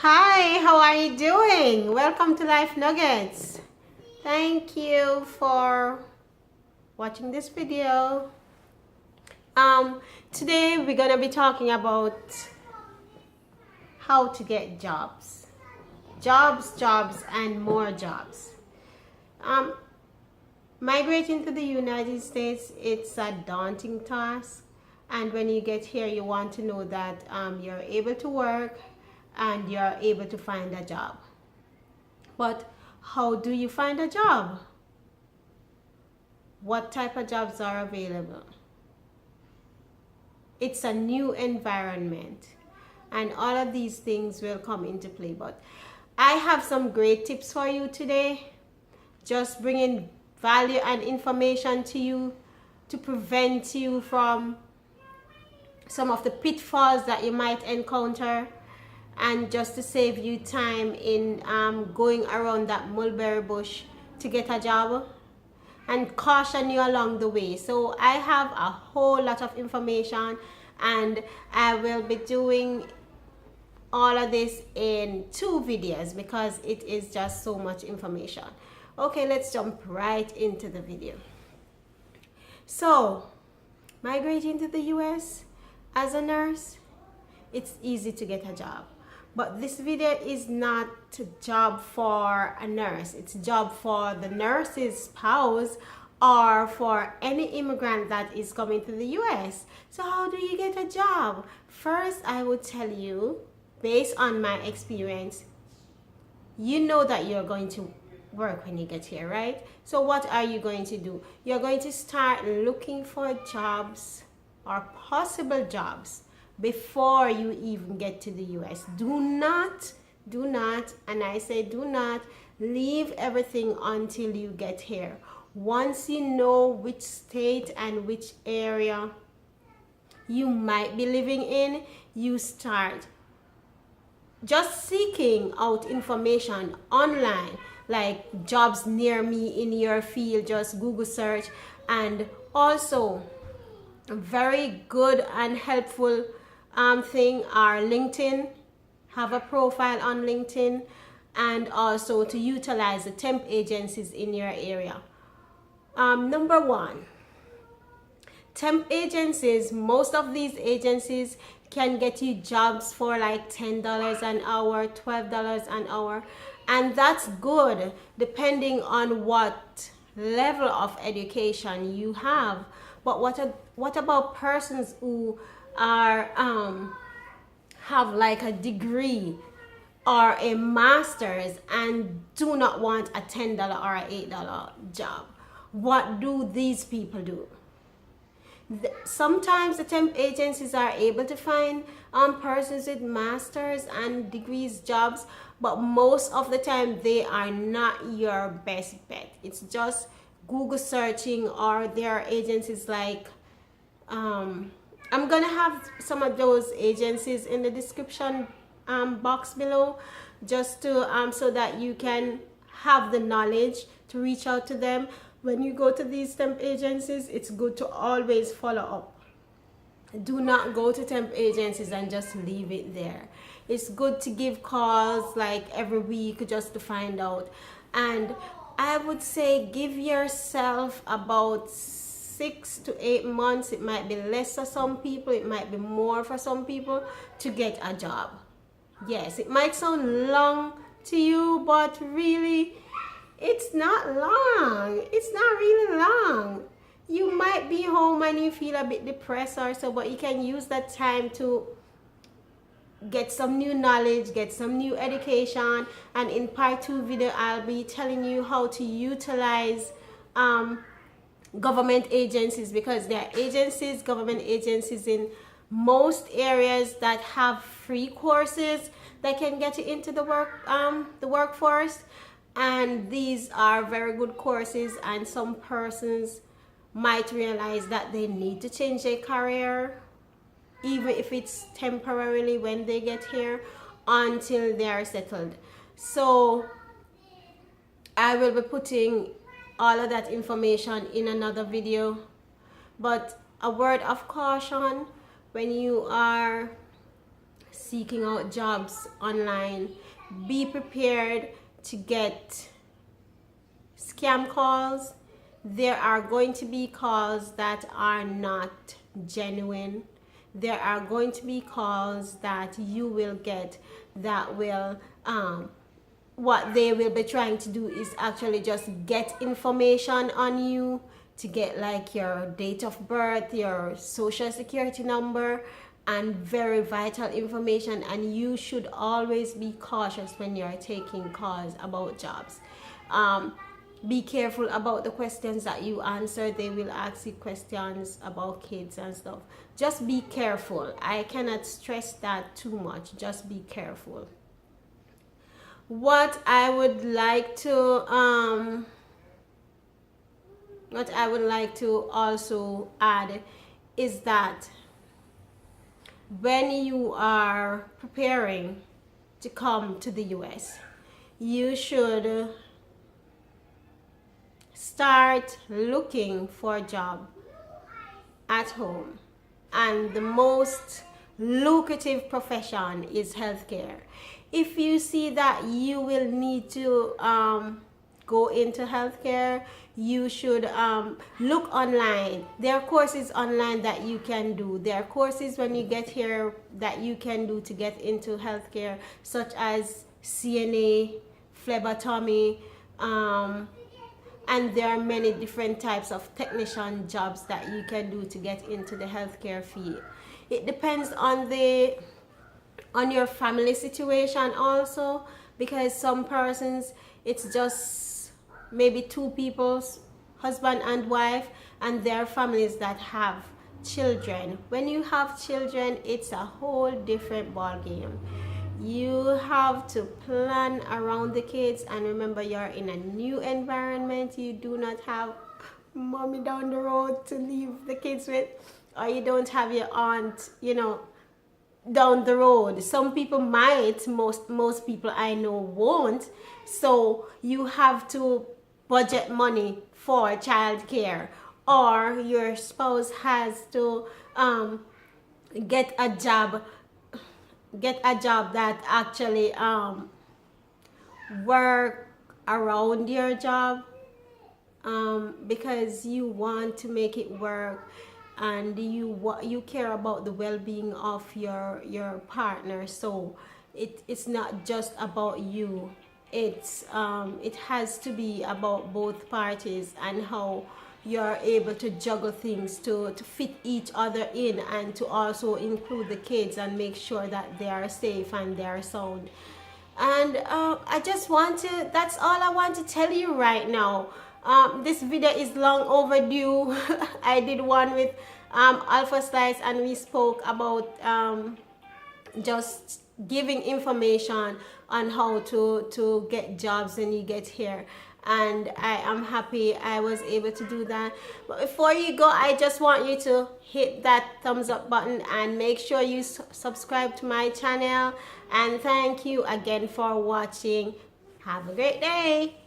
Hi, how are you doing? Welcome to Life Nuggets. Thank you for watching this video. Today we're gonna be talking about how to get jobs. Jobs, and more jobs. Migrating to the United States, it's a daunting task. And when you get here, you want to know that you're able to work and you're able to find a job. But how do you find a job? What type of jobs are available? It's a new environment, and all of these things will come into play. But I have some great tips for you today, just bringing value and information to you to prevent you from some of the pitfalls that you might encounter, and just to save you time in going around that mulberry bush to get a job, and caution you along the way. So I have a whole lot of information, and I will be doing all of this in 2 videos because it is just so much information. Okay, let's jump right into the video. So, migrating to the US as a nurse, it's easy to get a job. But this video is not a job for a nurse. It's a job for the nurse's spouse or for any immigrant that is coming to the US. So how do you get a job? First, I would tell you, based on my experience, you know that you're going to work when you get here, right? So what are you going to do? You're going to start looking for jobs or possible jobs before you even get to the US. Do not, and I say do not, leave everything until you get here. Once you know which state and which area you might be living in, you start just seeking out information online, like jobs near me in your field. Just Google search. And also very good and helpful thing are LinkedIn. Have a profile on LinkedIn, and also to utilize the temp agencies in your area. Number 1, temp agencies. Most of these agencies can get you jobs for like $10 an hour, $12 an hour, and that's good depending on what level of education you have. But what about persons who are have like a degree or a master's and do not want a $10 or an $8 job? What do these people do? Sometimes the temp agencies are able to find persons with masters and degrees jobs, but most of the time they are not your best bet. It's just Google searching, or there are agencies like I'm gonna have some of those agencies in the description box below, just to so that you can have the knowledge to reach out to them. When you go to these temp agencies, it's good to always follow up. Do not go to temp agencies and just leave it there. It's good to give calls like every week just to find out. And I would say give yourself about 6 to 8 months. It might be less for some people, it might be more for some people, to get a job. Yes, it might sound long to you, but really it's not long. It's not really long. You might be home and you feel a bit depressed or so, but you can use that time to get some new knowledge, get some new education. And in part 2 video, I'll be telling you how to utilize government agencies, because there are agencies, government agencies in most areas that have free courses that can get you into the workforce. And these are very good courses, and some persons might realize that they need to change their career, even if it's temporarily when they get here, until they are settled. So I will be putting all of that information in another video. But a word of caution: when you are seeking out jobs online, be prepared to get scam calls. There are going to be calls that are not genuine. There are going to be calls that you will get that will what they will be trying to do is actually just get information on you, to get like your date of birth, your social security number, and very vital information. And you should always be cautious when you're taking calls about jobs. Be careful about the questions that you answer. They will ask you questions about kids and stuff. Just be careful. I cannot stress that too much. Just be careful. What I would like to also add is that when you are preparing to come to the US, you should start looking for a job at home. And the most lucrative profession is healthcare. If you see that you will need to go into healthcare, you should look online. There are courses online that you can do. There are courses when you get here that you can do to get into healthcare, such as CNA, phlebotomy, and there are many different types of technician jobs that you can do to get into the healthcare field. It depends on your family situation also, because some persons it's just maybe two people's husband and wife, and there are families that have children. When you have children, it's a whole different ball game. You have to plan around the kids, and remember, you're in a new environment. You do not have mommy down the road to leave the kids with, or you don't have your aunt, down the road. Some people might, most people I know won't. So you have to budget money for childcare, or your spouse has to get a job that actually work around your job, because you want to make it work, and you care about the well-being of your partner. So it's not just about you. It has to be about both parties, and how you're able to juggle things to fit each other in, and to also include the kids and make sure that they are safe and they are sound. And that's all I want to tell you right now. This video is long overdue. I did one with Alpha Slice, and we spoke about just giving information on how to get jobs when you get here, and I am happy I was able to do that. But before you go, I just want you to hit that thumbs up button and make sure you subscribe to my channel. And thank you again for watching. Have a great day.